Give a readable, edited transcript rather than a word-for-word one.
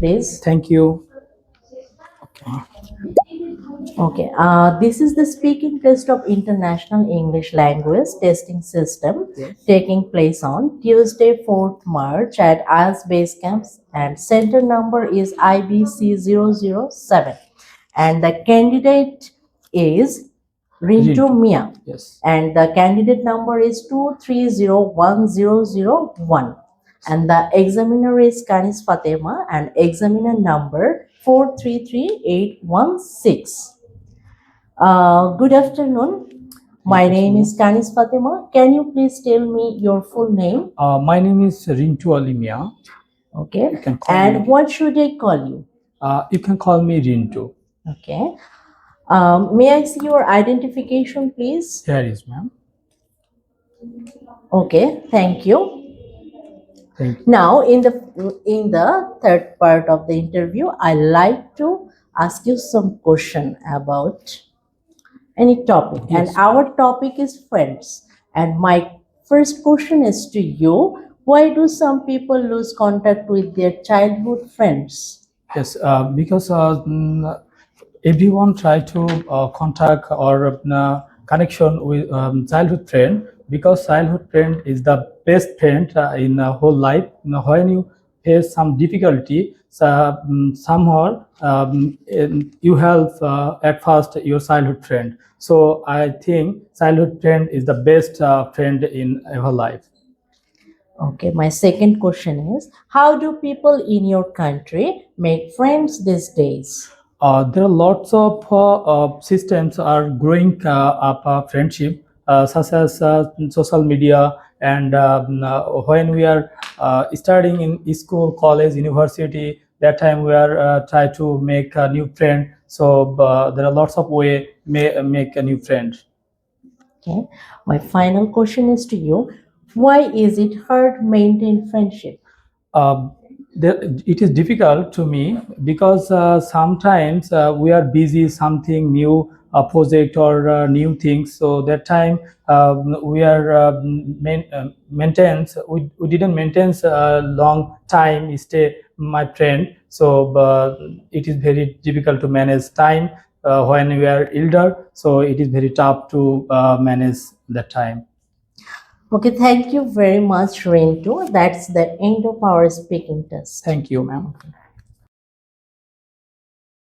please. Thank you. Okay, this is the speaking test of International English Language Testing System taking place on Tuesday, 4th March at IELTS Base Camps, and center number is IBC007. And the candidate is Rintu Mia. Yes. And the candidate number is 2301001. And the examiner is Kanis Fatema and examiner number 433816. Good afternoon. My name is Kanis Fatema. Can you please tell me your full name? My name is Rintu Alimia. Okay. You can call And me. what should I call you? You can call me Rintu. Okay. May I see your identification, please? Here is, ma'am. Okay. Thank you. Thank you. Now, in the third part of the interview, I like to ask you some question about any topic. Yes. And our topic is friends. And my first question is to you: why do some people lose contact with their childhood friends? Yes, because everyone try to contact or connection with childhood friend, because childhood friend is the best friend in whole life. When you face some difficulty, somehow you help at first your childhood friend. So I think childhood friend is the best friend in our life. Okay, my second question is: how do people in your country make friends these days? There are lots of systems are growing up friendship, such as social media, and when we are studying in school, college, university, that time we are try to make a new friend. So there are lots of way make a new friend. Okay, my final question is to you: why is it hard to maintain friendship? It is difficult to me because sometimes we are busy something new, project or new things. So that time we are maintains. We didn't maintain a long time stay my friend. So it is very difficult to manage time when we are elder. So it is very tough to manage that time. Okay, thank you very much, Rintu. That's the end of our speaking test. Thank you, ma'am.